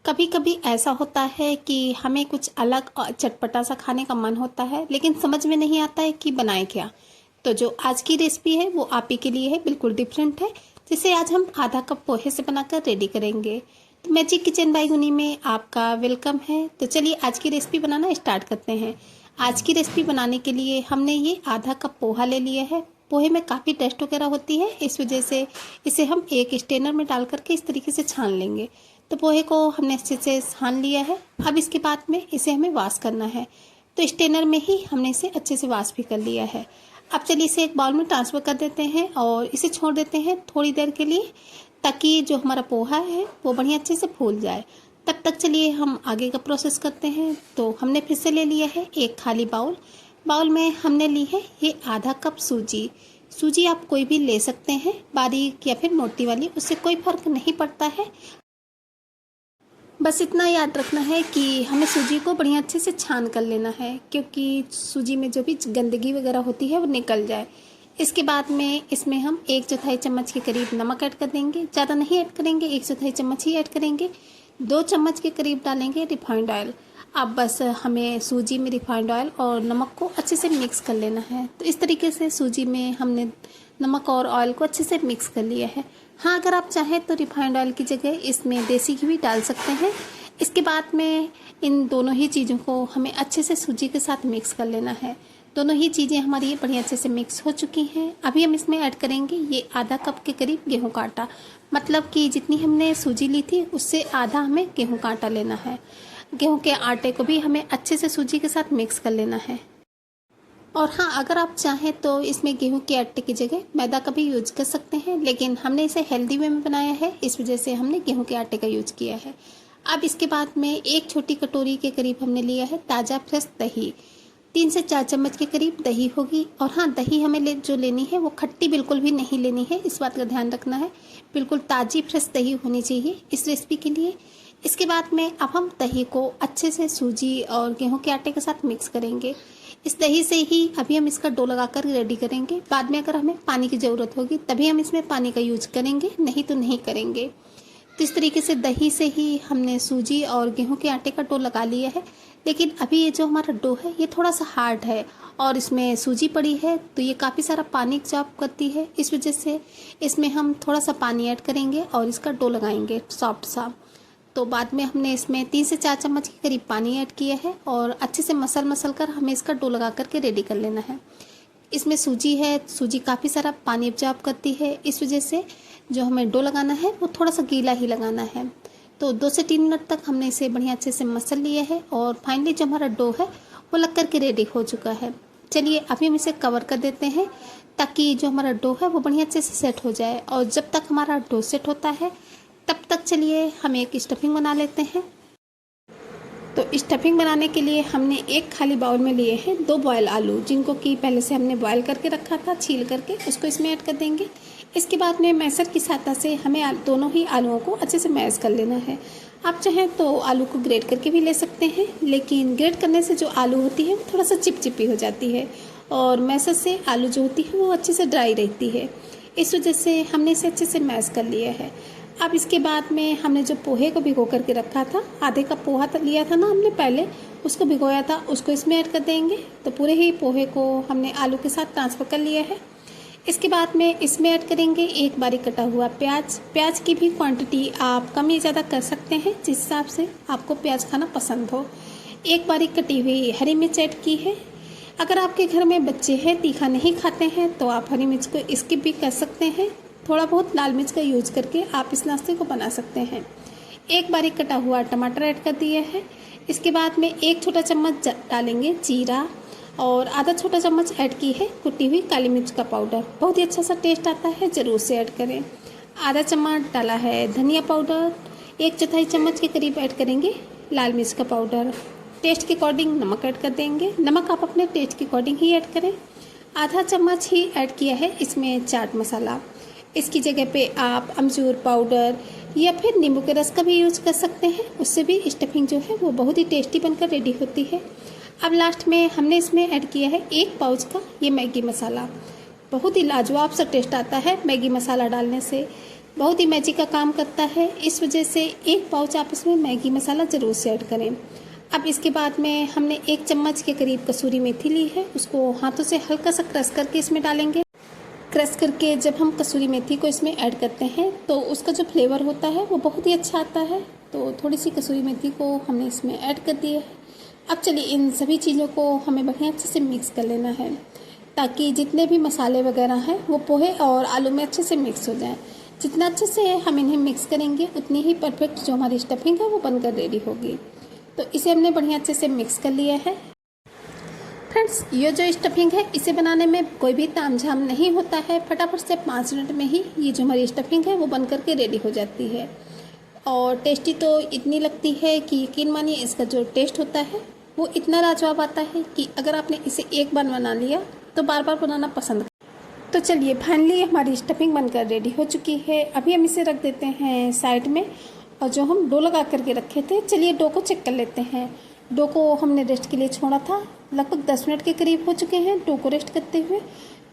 कभी कभी ऐसा होता है कि हमें कुछ अलग और चटपटा सा खाने का मन होता है, लेकिन समझ में नहीं आता है कि बनाए क्या। तो जो आज की रेसिपी है वो आप ही के लिए है, बिल्कुल डिफरेंट है, जिसे आज हम आधा कप पोहे से बनाकर रेडी करेंगे। तो मैजिक किचन बाय गुनी में आपका वेलकम है। तो चलिए आज की रेसिपी बनाना स्टार्ट करते हैं। आज की रेसिपी बनाने के लिए हमने ये आधा कप पोहा ले लिया है। पोहे में काफ़ी टेस्ट वगैरह होती है, इस वजह से इसे हम एक स्ट्रेनर में डाल करके इस तरीके से छान लेंगे। तो पोहे को हमने अच्छे से छान लिया है। अब इसके बाद में इसे हमें वॉश करना है, तो स्ट्रेनर में ही हमने इसे अच्छे से वॉश भी कर लिया है। अब चलिए इसे एक बाउल में ट्रांसफ़र कर देते हैं और इसे छोड़ देते हैं थोड़ी देर के लिए, ताकि जो हमारा पोहा है वो बढ़िया अच्छे से फूल जाए। तब तक चलिए हम आगे का प्रोसेस करते हैं। तो हमने फिर से ले लिया है एक खाली बाउल में हमने ली है ये आधा कप सूजी आप कोई भी ले सकते हैं, बारीक या फिर मोटी वाली, उससे कोई फर्क नहीं पड़ता है। बस इतना याद रखना है कि हमें सूजी को बढ़िया अच्छे से छान कर लेना है, क्योंकि सूजी में जो भी गंदगी वगैरह होती है वो निकल जाए। इसके बाद में इसमें हम 1/4 चम्मच के करीब नमक ऐड कर देंगे। ज़्यादा नहीं ऐड करेंगे, 1/4 चम्मच ही ऐड करेंगे। 2 चम्मच के करीब डालेंगे रिफाइंड ऑयल। अब बस हमें सूजी में रिफाइंड ऑयल और नमक को अच्छे से मिक्स कर लेना है। तो इस तरीके से सूजी में हमने नमक और ऑयल को अच्छे से मिक्स कर लिया है। हाँ, अगर आप चाहें तो रिफाइंड ऑयल की जगह इसमें देसी घी भी डाल सकते हैं। इसके बाद में इन दोनों ही चीज़ों को हमें अच्छे से सूजी के साथ मिक्स कर लेना है। दोनों ही चीज़ें हमारी ये बढ़िया अच्छे से मिक्स हो चुकी हैं। अभी हम इसमें ऐड करेंगे ये आधा कप के करीब गेहूं का आटा, मतलब कि जितनी हमने सूजी ली थी उससे आधा हमें गेहूं का आटा लेना है। गेहूं के आटे को भी हमें अच्छे से सूजी के साथ मिक्स कर लेना है। और हाँ, अगर आप चाहें तो इसमें गेहूं के आटे की जगह मैदा का भी यूज कर सकते हैं, लेकिन हमने इसे हेल्दी वे में बनाया है, इस वजह से हमने गेहूं के आटे का यूज किया है। अब इसके बाद में एक छोटी कटोरी के करीब हमने लिया है ताज़ा फ्रेश दही। 3 से 4 चम्मच के करीब दही होगी। और हाँ, दही हमें जो लेनी है वो खट्टी बिल्कुल भी नहीं लेनी है, इस बात का ध्यान रखना है। बिल्कुल ताज़ी फ्रेश दही होनी चाहिए इस रेसिपी के लिए। इसके बाद में अब हम दही को अच्छे से सूजी और गेहूं के आटे के साथ मिक्स करेंगे। इस दही से ही अभी हम इसका डो लगाकर रेडी करेंगे। बाद में अगर हमें पानी की ज़रूरत होगी तभी हम इसमें पानी का यूज करेंगे, नहीं तो नहीं करेंगे। तो इस तरीके से दही से ही हमने सूजी और गेहूं के आटे का डो लगा लिया है। लेकिन अभी ये जो हमारा डो है ये थोड़ा सा हार्ड है और इसमें सूजी पड़ी है, तो ये काफ़ी सारा पानी एब्जॉर्ब करती है। इस वजह से इसमें हम थोड़ा सा पानी ऐड करेंगे और इसका डो लगाएंगे सॉफ्ट सा। तो बाद में हमने इसमें 3 से 4 चम्मच के करीब पानी ऐड किया है और अच्छे से मसल कर हमें इसका डो लगा करके रेडी कर लेना है। इसमें सूजी है, सूजी काफ़ी सारा पानी एब्जॉर्ब करती है, इस वजह से जो हमें डो लगाना है वो थोड़ा सा गीला ही लगाना है। तो 2 से 3 मिनट तक हमने इसे बढ़िया अच्छे से मसल लिया है और फाइनली जो हमारा डो है वो लग करके रेडी हो चुका है। चलिए अभी हम इसे कवर कर देते हैं, ताकि जो हमारा डो है वो बढ़िया अच्छे से सेट हो जाए। और जब तक हमारा डो सेट होता है तब तक चलिए हम एक स्टफिंग बना लेते हैं। तो स्टफिंग बनाने के लिए हमने एक खाली बाउल में लिए हैं 2 बॉयल आलू, जिनको कि पहले से हमने बॉयल करके रखा था, छील करके उसको इसमें ऐड कर देंगे। इसके बाद में मैशर की सहायता से हमें दोनों ही आलूओं को अच्छे से मैश कर लेना है। आप चाहें तो आलू को ग्रेट करके भी ले सकते हैं, लेकिन ग्रेट करने से जो आलू होती है वो थोड़ा सा चिपचिपी हो जाती है और मैशर से आलू जो होती है वो अच्छे से ड्राई रहती है। इस वजह से हमने इसे अच्छे से मैश कर लिया है। अब इसके बाद में हमने जो पोहे को भिगो करके रखा था, आधे कप पोहा लिया था ना हमने पहले, उसको भिगोया था, उसको इसमें ऐड कर देंगे। तो पूरे ही पोहे को हमने आलू के साथ ट्रांसफ़र कर लिया है। इसके बाद में इसमें ऐड करेंगे एक बारीक कटा हुआ प्याज की भी क्वांटिटी आप कम या ज़्यादा कर सकते हैं, जिस हिसाब से आपको प्याज खाना पसंद हो। एक बारीक कटी हुई हरी मिर्च ऐड की है। अगर आपके घर में बच्चे हैं तीखा नहीं खाते हैं तो आप हरी मिर्च को स्किप भी कर सकते हैं। थोड़ा बहुत लाल मिर्च का यूज करके आप इस नाश्ते को बना सकते हैं। एक बारीक कटा हुआ टमाटर ऐड कर दिया है। इसके बाद में 1 छोटा चम्मच डालेंगे जीरा और आधा छोटा चम्मच ऐड की है कुटी हुई काली मिर्च का पाउडर। बहुत ही अच्छा सा टेस्ट आता है, ज़रूर से ऐड करें। आधा चम्मच डाला है धनिया पाउडर। 1/4 चम्मच के करीब ऐड करेंगे लाल मिर्च का पाउडर। टेस्ट के अकॉर्डिंग नमक ऐड कर देंगे, नमक आप अपने टेस्ट के अकॉर्डिंग ही ऐड करें। आधा चम्मच ही ऐड किया है इसमें चाट मसाला। इसकी जगह पे आप अमचूर पाउडर या फिर नींबू के रस का भी यूज कर सकते हैं, उससे भी स्टफिंग जो है वो बहुत ही टेस्टी बनकर रेडी होती है। अब लास्ट में हमने इसमें ऐड किया है 1 पाउच का ये मैगी मसाला। बहुत ही लाजवाब सा टेस्ट आता है मैगी मसाला डालने से। बहुत ही मैजिक का काम करता है। इस वजह से एक पाउच आप इसमें मैगी मसाला ज़रूर से ऐड करें। अब इसके बाद में हमने 1 चम्मच के करीब कसूरी मेथी ली है, उसको हाथों से हल्का सा क्रश करके इसमें डालेंगे। क्रश करके जब हम कसूरी मेथी को इसमें ऐड करते हैं तो उसका जो फ्लेवर होता है वो बहुत ही अच्छा आता है। तो थोड़ी सी कसूरी मेथी को हमने इसमें ऐड कर दिया है। अब चलिए इन सभी चीज़ों को हमें बढ़िया अच्छे से मिक्स कर लेना है, ताकि जितने भी मसाले वगैरह हैं वो पोहे और आलू में अच्छे से मिक्स हो जाएं। जितना अच्छे से हम इन्हें मिक्स करेंगे उतनी ही परफेक्ट जो हमारी स्टफिंग है वो बनकर रेडी होगी। तो इसे हमने बढ़िया अच्छे से मिक्स कर लिया है। फ्रेंड्स, ये जो स्टफिंग है इसे बनाने में कोई भी तामझाम नहीं होता है। फटाफट से 5 मिनट में ही ये जो हमारी स्टफिंग है वो बनकर के रेडी हो जाती है। और टेस्टी तो इतनी लगती है कि यकीन मानिए इसका जो टेस्ट होता है वो इतना लाजवाब आता है कि अगर आपने इसे एक बार बना लिया तो बार बार बनाना पसंद। तो चलिए फाइनली हमारी स्टफिंग बनकर रेडी हो चुकी है। अभी हम इसे रख देते हैं साइड में। और जो हम डो लगा करके रखे थे, चलिए डो को चेक कर लेते हैं। डो को हमने रेस्ट के लिए छोड़ा था, लगभग 10 मिनट के करीब हो चुके हैं डो को रेस्ट करते हुए।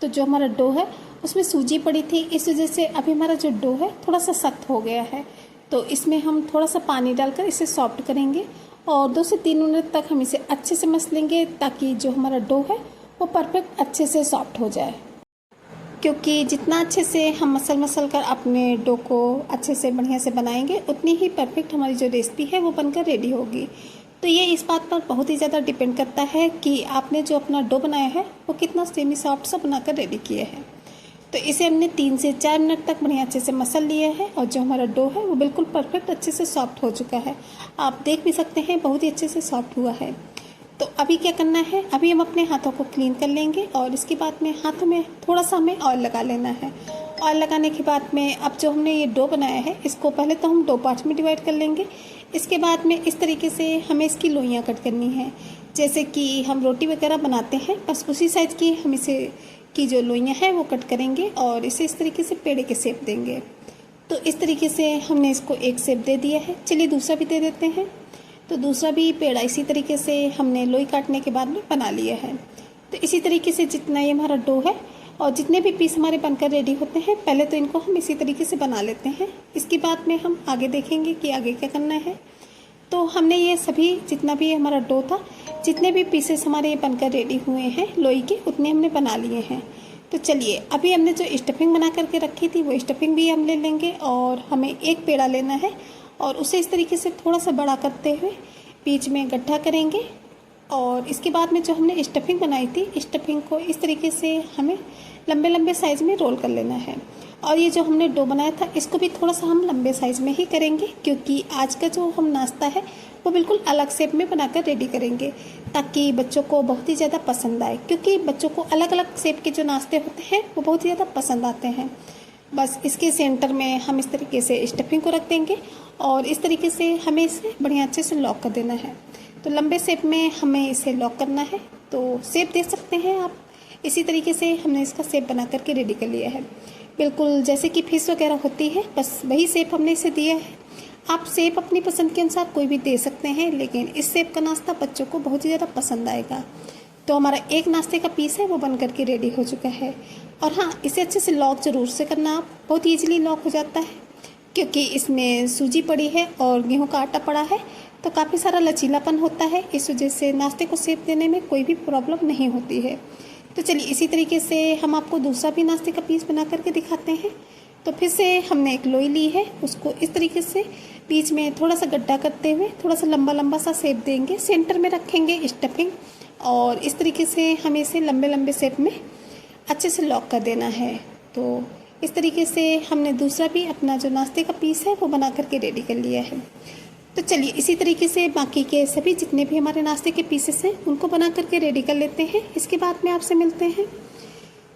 तो जो हमारा डो है उसमें सूजी पड़ी थी, इस वजह से अभी हमारा जो डो है थोड़ा सा सख्त हो गया है। तो इसमें हम थोड़ा सा पानी डालकर इसे सॉफ्ट करेंगे और 2 से 3 मिनट तक हम इसे अच्छे से मस लेंगे, ताकि जो हमारा डो है वो परफेक्ट अच्छे से सॉफ्ट हो जाए। क्योंकि जितना अच्छे से हम मसल कर अपने डो को अच्छे से बढ़िया से बनाएंगे उतनी ही परफेक्ट हमारी जो रेसिपी है वो बनकर रेडी होगी। तो ये इस बात पर बहुत ही ज़्यादा डिपेंड करता है कि आपने जो अपना डो बनाया है वो कितना सेमी सॉफ्ट सा बनाकर रेडी किया है। तो इसे हमने 3 से 4 मिनट तक बढ़िया अच्छे से मसल लिया है और जो हमारा डो है वो बिल्कुल परफेक्ट अच्छे से सॉफ्ट हो चुका है। आप देख भी सकते हैं बहुत ही अच्छे से सॉफ्ट हुआ है। तो अभी क्या करना है, अभी हम अपने हाथों को क्लीन कर लेंगे और इसके बाद में हाथों में थोड़ा सा हमें ऑयल लगा लेना है। ऑयल लगाने के बाद में अब जो हमने ये डो बनाया है इसको पहले तो हम 2 पार्ट में डिवाइड कर लेंगे। इसके बाद में इस तरीके से हमें इसकी लोइयाँ कट करनी है, जैसे कि हम रोटी वगैरह बनाते हैं बस उसी साइज़ की हम इसे की जो लोइयाँ हैं वो कट करेंगे और इसे इस तरीके से पेड़े के शेप देंगे। तो इस तरीके से हमने इसको एक शेप दे दिया है। चलिए दूसरा भी दे देते हैं। तो दूसरा भी पेड़ा इसी तरीके से हमने लोई काटने के बाद में बना लिया है। तो इसी तरीके से जितना ये हमारा डो है और जितने भी पीस हमारे बनकर रेडी होते हैं पहले तो इनको हम इसी तरीके से बना लेते हैं। इसके बाद में हम आगे देखेंगे कि आगे क्या करना है। तो हमने ये सभी जितना भी हमारा डो था, जितने भी पीसेस हमारे ये बनकर रेडी हुए हैं लोई के, उतने हमने बना लिए हैं। तो चलिए अभी हमने जो स्टफिंग बना करके रखी थी वो स्टफिंग भी हम ले लेंगे और हमें एक पेड़ा लेना है और उसे इस तरीके से थोड़ा सा बड़ा करते हुए बीच में गड्ढा करेंगे। और इसके बाद में जो हमने स्टफिंग बनाई थी स्टफिंग को इस तरीके से हमें लंबे लंबे साइज़ में रोल कर लेना है। और ये जो हमने डो बनाया था इसको भी थोड़ा सा हम लंबे साइज़ में ही करेंगे, क्योंकि आज का जो हम नाश्ता है वो बिल्कुल अलग शेप में बनाकर रेडी करेंगे, ताकि बच्चों को बहुत ही ज़्यादा पसंद आए। क्योंकि बच्चों को अलग अलग शेप के जो नाश्ते होते हैं वो बहुत ही ज़्यादा पसंद आते हैं। बस इसके सेंटर में हम इस तरीके से स्टफिंग को रख देंगे और इस तरीके से हमें इसे बढ़िया अच्छे से लॉक कर देना है। तो लंबे शेप में हमें इसे लॉक करना है। तो शेप देख सकते हैं आप, इसी तरीके से हमने इसका शेप बना करके रेडी कर लिया है, बिल्कुल जैसे कि फिश वगैरह होती है, बस वही शेप हमने इसे दिया है। आप शेप अपनी पसंद के अनुसार कोई भी दे सकते हैं, लेकिन इस शेप का नाश्ता बच्चों को बहुत ही ज़्यादा पसंद आएगा। तो हमारा एक नाश्ते का पीस है वो बन करके रेडी हो चुका है। और हाँ, इसे अच्छे से लॉक ज़रूर से करना, आप बहुत ईजिली लॉक हो जाता है, क्योंकि इसमें सूजी पड़ी है और गेहूं का आटा पड़ा है, तो काफ़ी सारा लचीलापन होता है। इस वजह से नाश्ते को शेप देने में कोई भी प्रॉब्लम नहीं होती है। तो चलिए इसी तरीके से हम आपको दूसरा भी नाश्ते का पीस बना करके दिखाते हैं। तो फिर से हमने एक लोई ली है, उसको इस तरीके से बीच में थोड़ा सा गड्ढा करते हुए थोड़ा सा लंबा लंबा सा शेप देंगे, सेंटर में रखेंगे स्टफिंग और इस तरीके से हमें इसे लंबे लंबे शेप में अच्छे से लॉक कर देना है। तो इस तरीके से हमने दूसरा भी अपना जो नाश्ते का पीस है वो बना करके रेडी कर लिया है। तो चलिए इसी तरीके से बाकी के सभी जितने भी हमारे नाश्ते के पीसेस हैं उनको बना करके रेडी कर लेते हैं। इसके बाद में आपसे मिलते हैं।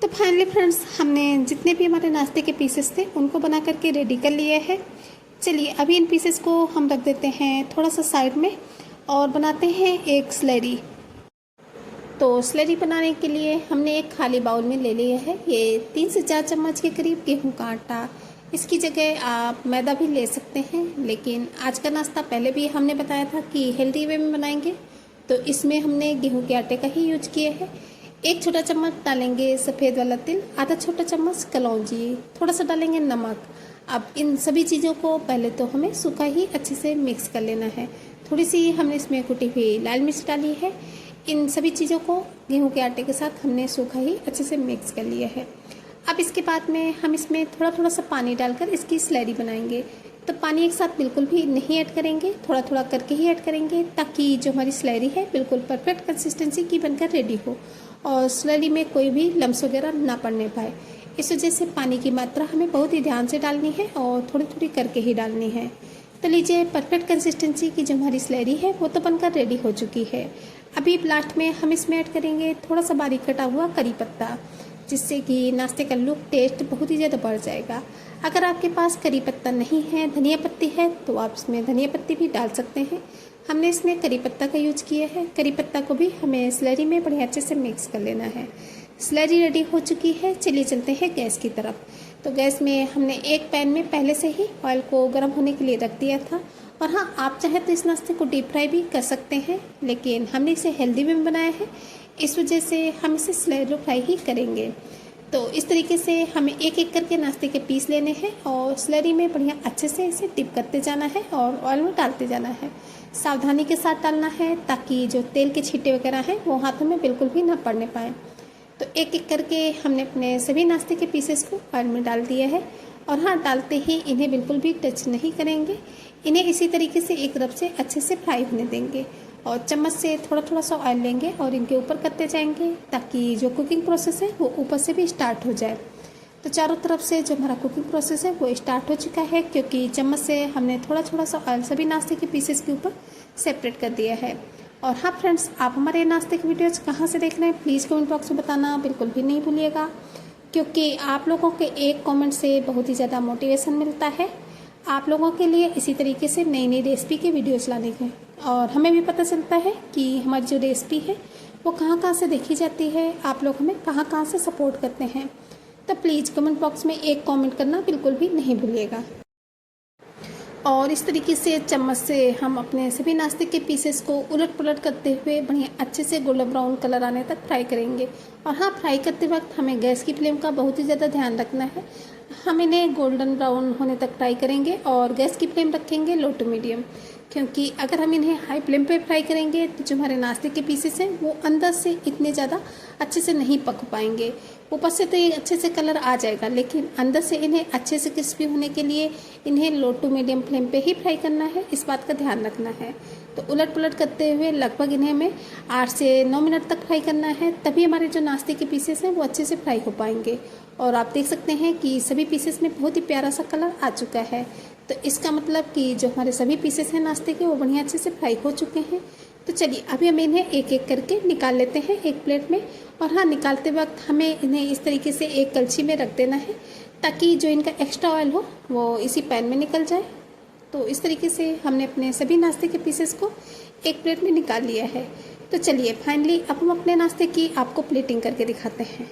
तो फाइनली फ्रेंड्स, हमने जितने भी हमारे नाश्ते के पीसेस थे उनको बना करके रेडी कर लिए है। चलिए अभी इन पीसेस को हम रख देते हैं थोड़ा सा साइड में और बनाते हैं एक स्लरी। तो स्लरी बनाने के लिए हमने एक खाली बाउल में ले लिया है ये 3 से 4 चम्मच के करीब गेहूं का आटा। इसकी जगह आप मैदा भी ले सकते हैं, लेकिन आज का नाश्ता पहले भी हमने बताया था कि हेल्दी वे में बनाएंगे, तो इसमें हमने गेहूं के आटे का ही यूज किया है। 1 छोटा चम्मच डालेंगे सफ़ेद वाला तिल, आधा छोटा चम्मच कलौंजी, थोड़ा सा डालेंगे नमक, अब इन सभी चीज़ों को पहले तो हमें सूखा ही अच्छे से मिक्स कर लेना है। थोड़ी सी हमने इसमें कुटी हुई लाल मिर्च डाली है। इन सभी चीज़ों को गेहूं के आटे के साथ हमने सूखा ही अच्छे से मिक्स कर लिया है। अब इसके बाद में हम इसमें थोड़ा थोड़ा सा पानी डालकर इसकी स्लरी बनाएंगे। तो पानी एक साथ बिल्कुल भी नहीं ऐड करेंगे, थोड़ा थोड़ा करके ही ऐड करेंगे, ताकि जो हमारी स्लरी है बिल्कुल परफेक्ट कंसिस्टेंसी की बनकर रेडी हो और स्लरी में कोई भी लम्स वगैरह ना पड़ने पाए। इस वजह से पानी की मात्रा हमें बहुत ही ध्यान से डालनी है और थोड़ी थोड़ी करके ही डालनी है। तो लीजिए, परफेक्ट कंसिस्टेंसी की जो हमारी स्लरी है वो तो बनकर रेडी हो चुकी है। अभी लास्ट में हम इसमें ऐड करेंगे थोड़ा सा बारीक कटा हुआ करी पत्ता, जिससे कि नाश्ते का लुक टेस्ट बहुत ही ज़्यादा बढ़ जाएगा। अगर आपके पास करी पत्ता नहीं है, धनिया पत्ती है, तो आप इसमें धनिया पत्ती भी डाल सकते हैं। हमने इसमें करी पत्ता का यूज किया है। करी पत्ता को भी हमें स्लरी में बढ़िया अच्छे से मिक्स कर लेना है। स्लरी रेडी हो चुकी है। चलिए चलते हैं गैस की तरफ। तो गैस में हमने एक पैन में पहले से ही ऑयल को गर्म होने के लिए रख दिया था। और हाँ, आप चाहे तो इस नाश्ते को डीप फ्राई भी कर सकते हैं, लेकिन हमने इसे हेल्दी में बनाया है, इस वजह से हम इसे स्लैलो फ्राई ही करेंगे। तो इस तरीके से हमें एक एक करके नाश्ते के पीस लेने हैं और स्लरी में बढ़िया अच्छे से इसे डिप करते जाना है और ऑयल में डालते जाना है। सावधानी के साथ डालना है, ताकि जो तेल के छींटे वगैरह हैं वो हाथों में बिल्कुल भी ना पड़ने पाए। तो एक एक करके हमने अपने सभी नाश्ते के पीसेस को ऑयल में डाल दिया है। और हाँ, डालते ही इन्हें बिल्कुल भी टच नहीं करेंगे। इन्हें इसी तरीके से एक तरफ से अच्छे से फ्राई होने देंगे और चम्मच से थोड़ा थोड़ा सा ऑयल लेंगे और इनके ऊपर करते जाएंगे, ताकि जो कुकिंग प्रोसेस है वो ऊपर से भी स्टार्ट हो जाए। तो चारों तरफ से जो हमारा कुकिंग प्रोसेस है वो स्टार्ट हो चुका है, क्योंकि चम्मच से हमने थोड़ा थोड़ा सा ऑयल सभी नाश्ते के पीसेस के ऊपर सेपरेट कर दिया है। और हाँ फ्रेंड्स, आप हमारे नाश्ते के वीडियोज कहाँ से देख रहे हैं प्लीज़ कमेंट बॉक्स में बताना बिल्कुल भी नहीं भूलिएगा, क्योंकि आप लोगों के एक कमेंट से बहुत ही ज़्यादा मोटिवेशन मिलता है आप लोगों के लिए इसी तरीके से नई नई रेसिपी के वीडियोस लाने के। और हमें भी पता चलता है कि हमारी जो रेसिपी है वो कहाँ कहाँ से देखी जाती है, आप लोग हमें कहाँ कहाँ से सपोर्ट करते हैं। तो प्लीज़ कमेंट बॉक्स में एक कमेंट करना बिल्कुल भी नहीं भूलिएगा। और इस तरीके से चम्मच से हम अपने सभी नाश्ते के पीसेस को उलट पुलट करते हुए बढ़िया अच्छे से गोल्डन ब्राउन कलर आने तक फ्राई करेंगे। और हाँ, फ्राई करते वक्त हमें गैस की फ्लेम का बहुत ही ज़्यादा ध्यान रखना है। हम इन्हें गोल्डन ब्राउन होने तक फ्राई करेंगे और गैस की फ्लेम रखेंगे लो टू मीडियम, क्योंकि अगर हम इन्हें हाई फ्लेम पे फ्राई करेंगे तो जो हमारे नाश्ते के पीसेस हैं वो अंदर से इतने ज़्यादा अच्छे से नहीं पक पाएंगे। ऊपर से तो ये अच्छे से कलर आ जाएगा, लेकिन अंदर से इन्हें अच्छे से क्रिस्पी होने के लिए इन्हें लो टू मीडियम फ्लेम पे ही फ्राई करना है, इस बात का ध्यान रखना है। तो उलट पुलट करते हुए लगभग इन्हें हमें 8 से 9 मिनट तक फ्राई करना है, तभी हमारे जो नाश्ते के पीसेस हैं वो अच्छे से फ्राई हो पाएंगे। और आप देख सकते हैं कि सभी पीसेस में बहुत ही प्यारा सा कलर आ चुका है। तो इसका मतलब कि जो हमारे सभी पीसेस हैं नाश्ते के वो बढ़िया अच्छे से फ्राई हो चुके हैं। तो चलिए अभी हम इन्हें एक एक करके निकाल लेते हैं एक प्लेट में। और हाँ, निकालते वक्त हमें इन्हें इस तरीके से एक कलछी में रख देना है, ताकि जो इनका एक्स्ट्रा ऑयल हो वो इसी पैन में निकल जाए। तो इस तरीके से हमने अपने सभी नाश्ते के पीसेस को एक प्लेट में निकाल लिया है। तो चलिए फाइनली अब हम अपने नाश्ते की आपको प्लेटिंग करके दिखाते हैं।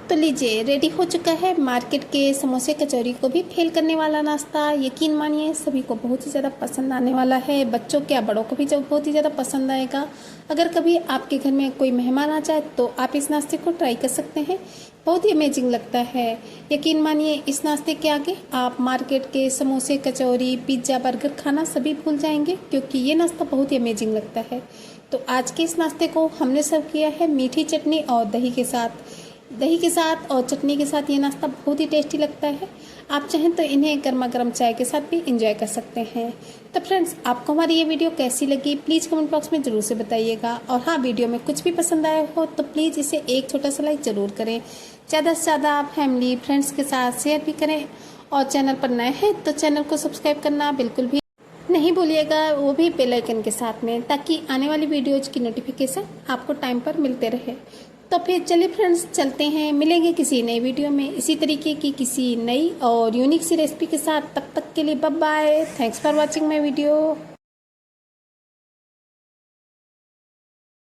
तो लीजिए, रेडी हो चुका है मार्केट के समोसे कचौरी को भी फेल करने वाला नाश्ता। यकीन मानिए सभी को बहुत ही ज़्यादा पसंद आने वाला है, बच्चों क्या बड़ों को भी जब बहुत ही ज़्यादा पसंद आएगा। अगर कभी आपके घर में कोई मेहमान आ जाए तो आप इस नाश्ते को ट्राई कर सकते हैं, बहुत ही अमेजिंग लगता है। यकीन मानिए इस नाश्ते के आगे आप मार्केट के समोसे कचौरी पिज्ज़ा बर्गर खाना सभी भूल जाएंगे, क्योंकि ये नाश्ता बहुत ही अमेजिंग लगता है। तो आज के इस नाश्ते को हमने सर्व किया है मीठी चटनी और दही के साथ और चटनी के साथ। ये नाश्ता बहुत ही टेस्टी लगता है। आप चाहें तो इन्हें गर्मा गर्म चाय के साथ भी एंजॉय कर सकते हैं। तो फ्रेंड्स, आपको हमारी ये वीडियो कैसी लगी प्लीज़ कमेंट बॉक्स में ज़रूर से बताइएगा। और हाँ, वीडियो में कुछ भी पसंद आया हो तो प्लीज़ इसे एक छोटा सा लाइक ज़रूर करें। ज़्यादा से ज़्यादा फैमिली फ्रेंड्स के साथ शेयर भी करें। और चैनल पर नए हैं तो चैनल को सब्सक्राइब करना बिल्कुल भी नहीं भूलिएगा, वो भी बेल आइकन के साथ में, ताकि आने वाली वीडियोज़ की नोटिफिकेशन आपको टाइम पर मिलते रहे। तो फिर चलिए फ्रेंड्स, चलते हैं, मिलेंगे किसी नई वीडियो में इसी तरीके की किसी नई और यूनिक सी रेसिपी के साथ। तब तक के लिए bye bye. Thanks for watching my video.